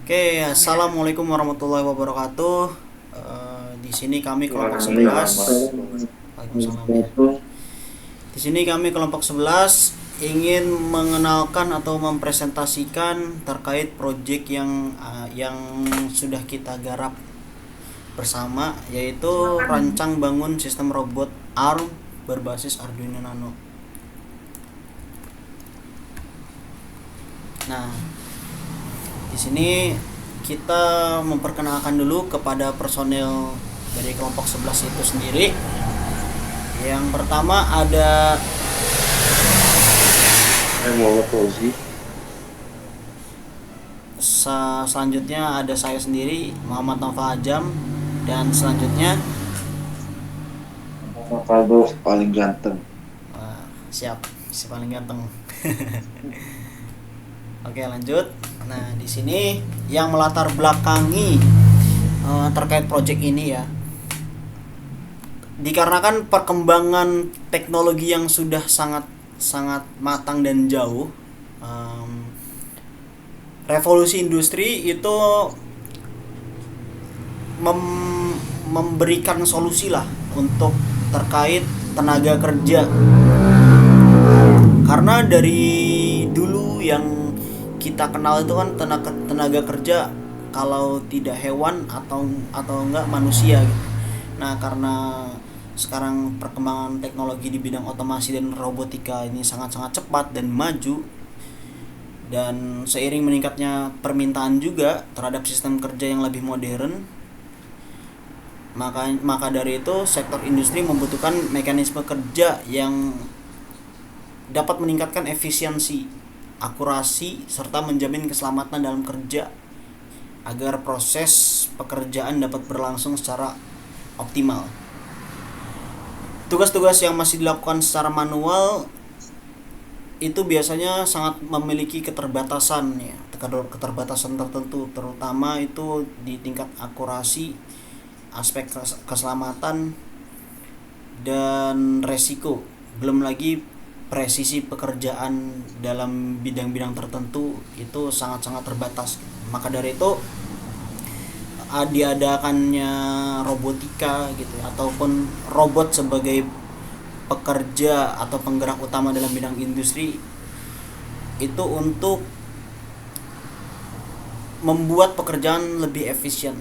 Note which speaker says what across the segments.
Speaker 1: Oke, assalamualaikum warahmatullahi wabarakatuh. Di sini kami kelompok 11. Waalaikumsalam ya. Di sini kami kelompok 11 ingin mengenalkan atau mempresentasikan terkait proyek yang sudah kita garap bersama, yaitu rancang bangun sistem robot ARM berbasis Arduino Nano. Nah, di sini kita memperkenalkan dulu kepada personel dari kelompok 11 itu sendiri. Yang pertama ada
Speaker 2: Muhammad Fauzi.
Speaker 1: selanjutnya ada saya sendiri, Muhammad Nova Ajam, dan selanjutnya
Speaker 2: Faldo paling ganteng.
Speaker 1: siap, si paling ganteng. Oke, lanjut. Nah, di sini yang melatar belakangi terkait proyek ini ya, dikarenakan perkembangan teknologi yang sudah sangat sangat matang dan jauh. Revolusi industri itu memberikan solusi lah untuk terkait tenaga kerja, karena dari dulu yang kita kenal itu kan tenaga kerja kalau tidak hewan atau enggak manusia gitu. Nah, karena sekarang perkembangan teknologi di bidang otomasi dan robotika ini sangat-sangat cepat dan maju, dan seiring meningkatnya permintaan juga terhadap sistem kerja yang lebih modern, maka dari itu sektor industri membutuhkan mekanisme kerja yang dapat meningkatkan efisiensi, akurasi, serta menjamin keselamatan dalam kerja agar proses pekerjaan dapat berlangsung secara optimal. Tugas-tugas yang masih dilakukan secara manual itu biasanya sangat memiliki keterbatasan ya, keterbatasan tertentu, terutama itu di tingkat akurasi, aspek keselamatan, dan resiko. Belum lagi presisi pekerjaan dalam bidang-bidang tertentu itu sangat-sangat terbatas. Maka dari itu diadakannya robotika gitu, ataupun robot sebagai pekerja atau penggerak utama dalam bidang industri itu untuk membuat pekerjaan lebih efisien.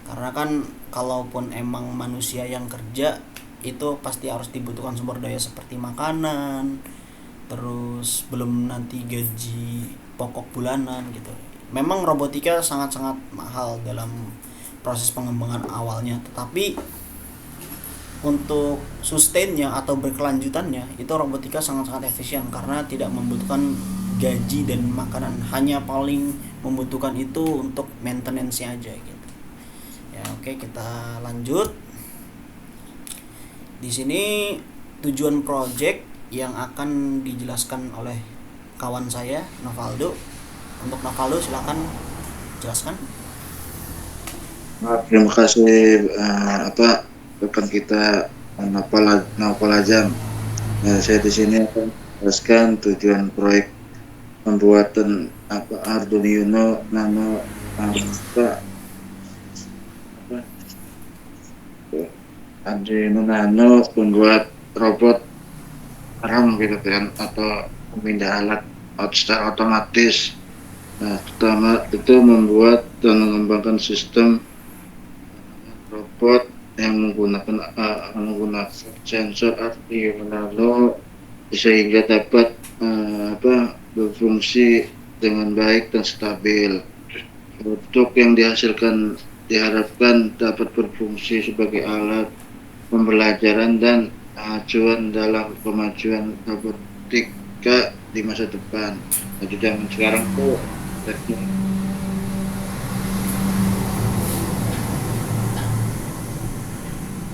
Speaker 1: Karena kan kalaupun emang manusia yang kerja, itu pasti harus dibutuhkan sumber daya seperti makanan, terus belum nanti gaji pokok bulanan gitu. Memang robotika sangat-sangat mahal dalam proses pengembangan awalnya, tetapi untuk sustainnya atau berkelanjutannya itu robotika sangat-sangat efisien karena tidak membutuhkan gaji dan makanan, hanya paling membutuhkan itu untuk maintenance aja gitu ya. Oke, kita lanjut. Di sini tujuan project yang akan dijelaskan oleh kawan saya Novaldo. Untuk Novaldo silakan jelaskan.
Speaker 2: Terima kasih rekan kita Nopal Ajam. Nah, saya di sini akan menjelaskan tujuan proyek pembuatan Arduino Nano Arduino Nano membuat robot RAM gitu kan, atau pemindah alat secara otomatis. Nah, pertama itu membuat dan mengembangkan sistem robot yang menggunakan sensor Arduino sehingga dapat berfungsi dengan baik dan stabil. Produk yang dihasilkan diharapkan dapat berfungsi sebagai alat pembelajaran dan acuan dalam kemajuan robotika di masa depan. Nah, di zaman sekarang tuh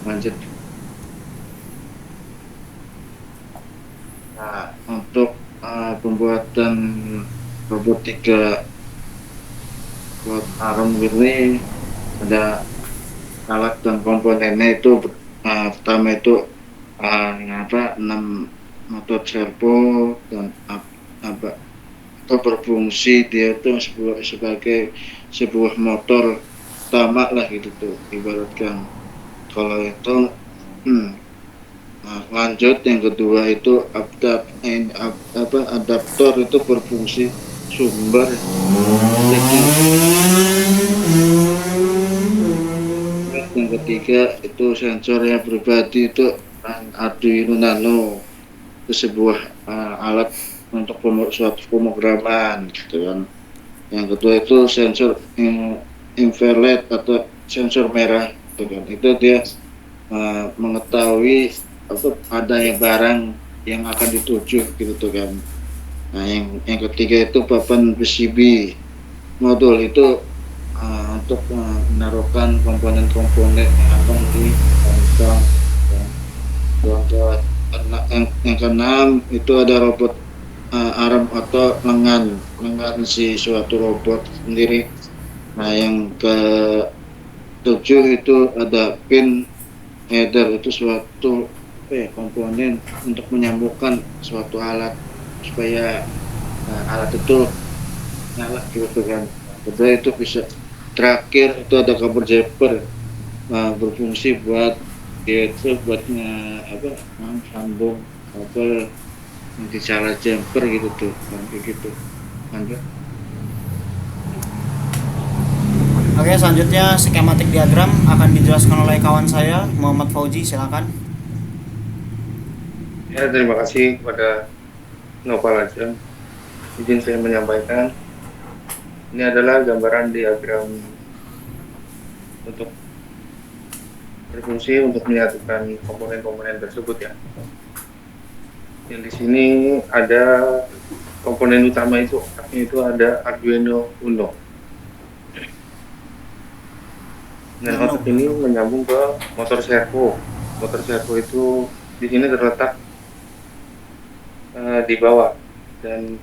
Speaker 2: lanjut. Nah, untuk pembuatan robotika buat ARM ini ada alat dan komponennya itu pertama itu 6 motor servo dan berfungsi dia tuh sebagai sebuah motor utama lah gitu tuh ibaratkan. Kalau itu hmm, nah, lanjut yang kedua itu adaptor itu berfungsi sumber listrik. Yang ketiga itu sensornya pribadi itu Arduino Nano, itu sebuah alat untuk suatu pemrograman gitu kan. Yang kedua itu sensor infrared atau sensor merah gitu kan. Itu dia mengetahui apa adanya barang yang akan dituju gitu tuh kan. Nah, yang ketiga itu papan PCB modul itu untuk menaruhkan komponen-komponen yang akan dirancang. Ya. Yang keenam itu ada robot arm atau lengan si suatu robot sendiri. Nah, yang ketujuh itu ada pin header, itu suatu komponen untuk menyambungkan suatu alat supaya alat itu nyala gitu kan. Kedua itu bisa terakhir itu ada cover jumper berfungsi buat dia itu sambung kabel di cara jumper gitu tuh kayak gitu. Lanjut.
Speaker 1: Oke, selanjutnya skematik diagram akan dijelaskan oleh kawan saya Muhammad Fauzi, silakan.
Speaker 3: Ya, terima kasih kepada Nopal Ajeng. Izin saya menyampaikan, ini adalah gambaran diagram untuk berfungsi untuk menyatukan komponen-komponen tersebut ya. Yang di sini ada komponen utama itu ada Arduino Uno. Dan otak ini menyambung ke motor servo. Motor servo itu di sini terletak di bawah dan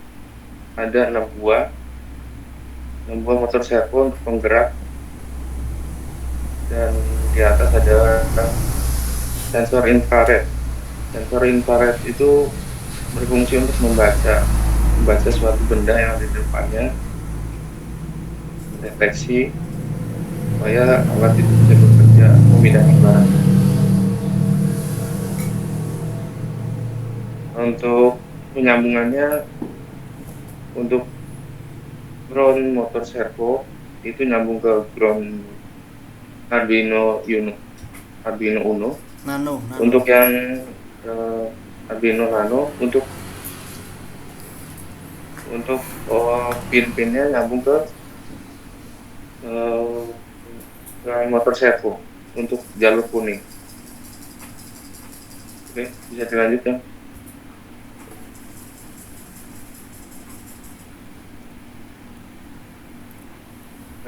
Speaker 3: ada 6 buah motor servo untuk penggerak, dan di atas ada sensor infrared. Sensor infrared itu berfungsi untuk membaca suatu benda yang ada di depannya, mendeteksi supaya alat itu bisa bekerja memindahkan barang. Untuk penyambungannya, untuk ground motor servo itu nyambung ke ground Arduino Uno.
Speaker 1: Nano.
Speaker 3: Untuk yang Arduino Nano untuk pin-pinnya nyambung ke motor servo untuk jalur kuning. Oke, bisa dilanjutkan.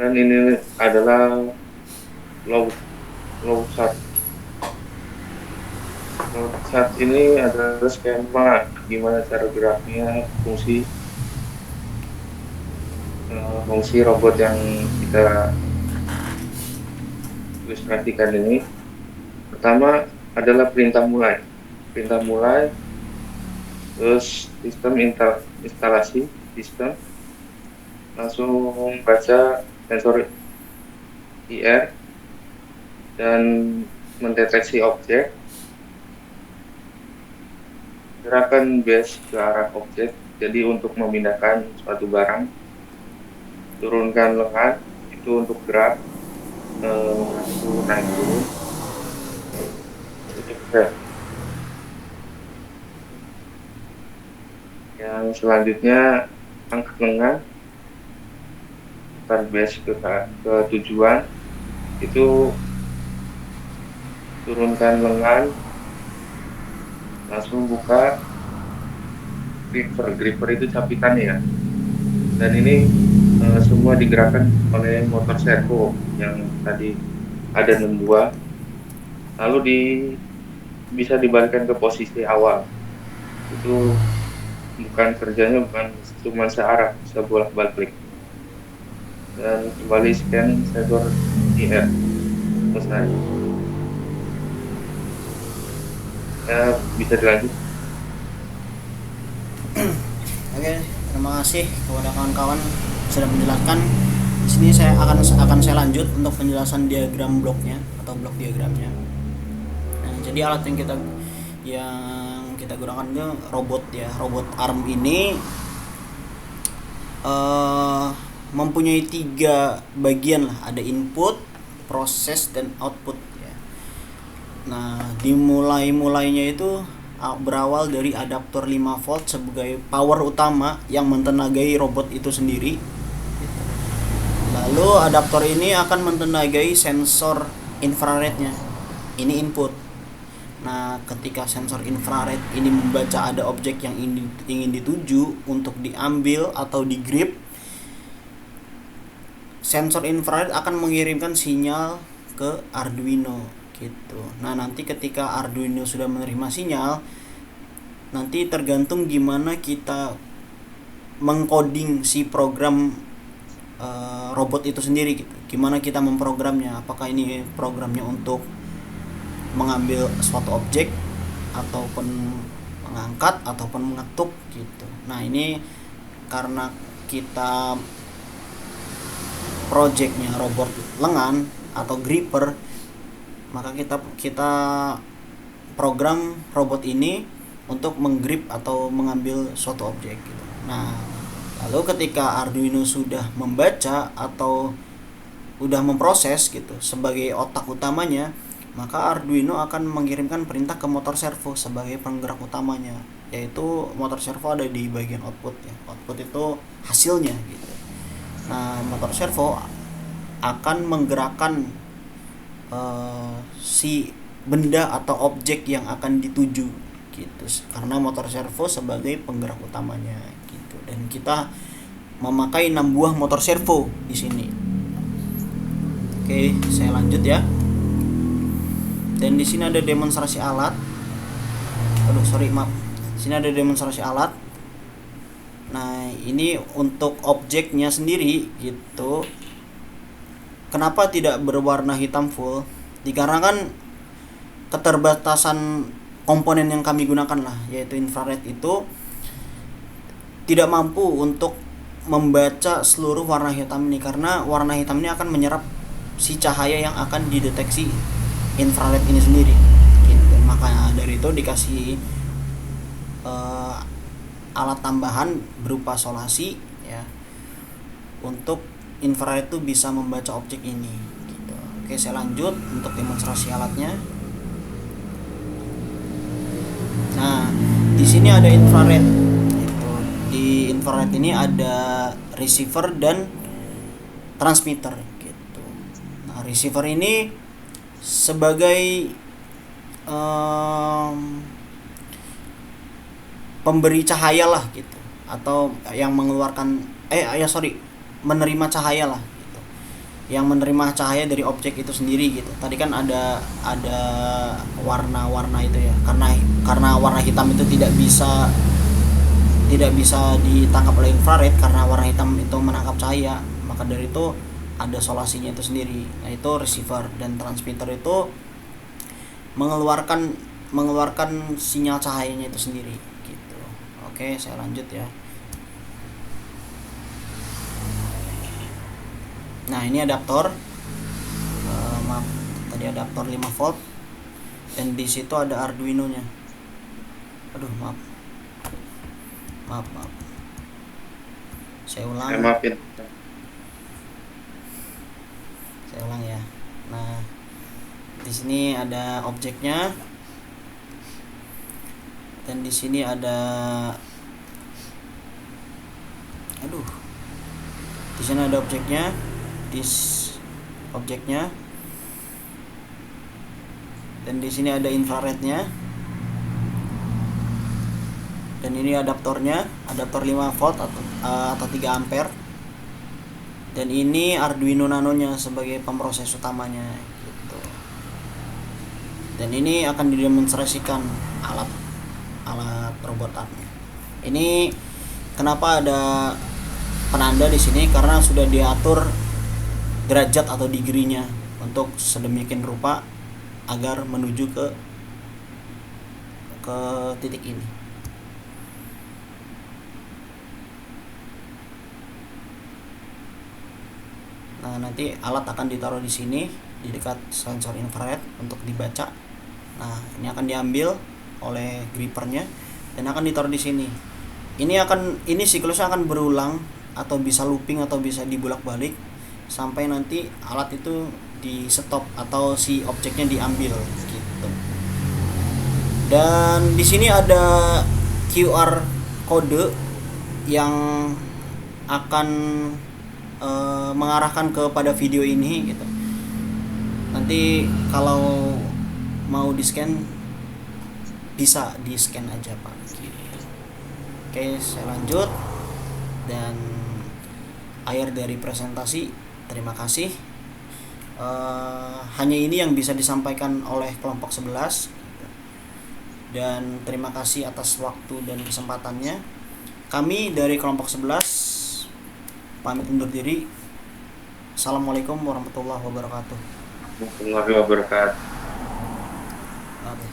Speaker 3: Dan ini adalah low chart. Low chart ini adalah skema gimana cara geraknya, fungsi robot yang kita ilustrasikan ini. Pertama adalah perintah mulai, terus sistem instalasi sistem, langsung baca sensor IR dan mendeteksi objek, gerakan base ke arah objek, jadi untuk memindahkan suatu barang, turunkan lengan itu untuk gerak, itu naik turun untuk gerak. Yang selanjutnya angkat lengan, tarik base ke tujuan, itu turunkan lengan, langsung buka gripper itu capitannya ya. Dan ini semua digerakkan oleh motor servo yang tadi ada 6 buah, lalu bisa dibalikkan ke posisi awal. Itu kerjanya bukan cuma searah, bisa bolak-balik. Dan kembali scan sensor IR, selesai.
Speaker 1: Oke, terima terima kasih kepada kawan-kawan sudah menjelaskan. Di sini saya akan saya lanjut untuk penjelasan diagram bloknya atau blok diagramnya. Nah, jadi alat yang kita gunakan itu robot ya. Robot arm ini mempunyai 3 bagian lah, ada input, proses, dan output ya. Nah, mulainya itu berawal dari adaptor 5 volt sebagai power utama yang mentenagai robot itu sendiri. Lalu adaptor ini akan mentenagai sensor infrarednya. Ini input. Nah, ketika sensor infrared ini membaca ada objek yang ingin dituju untuk diambil atau digrip, sensor infrared akan mengirimkan sinyal ke Arduino gitu. Nah, nanti ketika Arduino sudah menerima sinyal, nanti tergantung gimana kita mengcoding si program robot itu sendiri gitu. Gimana kita memprogramnya? Apakah ini programnya untuk mengambil suatu objek ataupun mengangkat ataupun mengetuk gitu. Nah, ini karena kita projectnya robot lengan atau gripper, maka kita program robot ini untuk menggrip atau mengambil suatu objek gitu. Nah, lalu ketika Arduino sudah membaca atau udah memproses gitu sebagai otak utamanya, maka Arduino akan mengirimkan perintah ke motor servo sebagai penggerak utamanya, yaitu motor servo ada di bagian output ya. Output itu hasilnya gitu. Nah, motor servo akan menggerakkan si benda atau objek yang akan dituju gitu, karena motor servo sebagai penggerak utamanya gitu. Dan kita memakai 6 buah motor servo di sini. Oke, saya lanjut ya. Dan di sini ada demonstrasi alat. Di sini ada demonstrasi alat. Nah, ini untuk objeknya sendiri gitu. Kenapa tidak berwarna hitam full? Dikarenakan keterbatasan komponen yang kami gunakan lah, yaitu infrared itu tidak mampu untuk membaca seluruh warna hitam ini, karena warna hitam ini akan menyerap si cahaya yang akan dideteksi infrared ini sendiri gitu. Maka dari itu dikasih alat tambahan berupa solasi ya, untuk infrared itu bisa membaca objek ini gitu. Oke, saya lanjut untuk demonstrasi alatnya. Nah, di sini ada infrared gitu. Di infrared ini ada receiver dan transmitter gitu. Nah, receiver ini sebagai pemberi cahaya lah gitu, atau yang mengeluarkan menerima cahaya lah gitu, yang menerima cahaya dari objek itu sendiri gitu. Tadi kan ada warna-warna itu ya, karena warna hitam itu tidak bisa ditangkap oleh infrared, karena warna hitam itu menangkap cahaya. Maka dari itu ada solasinya itu sendiri, yaitu receiver, dan transmitter itu mengeluarkan sinyal cahayanya itu sendiri gitu. Oke, saya lanjut ya. Nah, ini adaptor. Tadi adaptor 5 volt, dan di situ ada Arduino-nya. Maaf. Saya ulang. Saya ulang ya. Nah, di sini ada objeknya, dan di sini ada di sini ada objeknya, dan di sini ada infrarednya, dan ini adaptornya, adaptor 5 volt atau 3 ampere, dan ini Arduino Nano-nya sebagai pemroses utamanya gitu. Dan ini akan didemonstrasikan alat robot armnya. Ini kenapa ada penanda di sini, karena sudah diatur derajat atau degree-nya untuk sedemikian rupa agar menuju ke titik ini. Nah, nanti alat akan ditaruh di sini di dekat sensor infrared untuk dibaca. Nah, ini akan diambil oleh grippernya dan akan ditaruh di sini. Ini siklusnya akan berulang atau bisa looping atau bisa dibulak-balik sampai nanti alat itu di stop atau si objeknya diambil gitu. Dan di sini ada QR kode yang akan mengarahkan kepada video ini gitu. Nanti kalau mau di scan bisa di scan aja Pak gitu. Oke, saya lanjut. Dan akhir dari presentasi, terima kasih. Hanya ini yang bisa disampaikan oleh kelompok 11, dan terima kasih atas waktu dan kesempatannya. Kami dari kelompok 11 pamit undur diri. Assalamualaikum warahmatullahi wabarakatuh.
Speaker 3: Warahmatullahi wabarakatuh.
Speaker 1: Oke.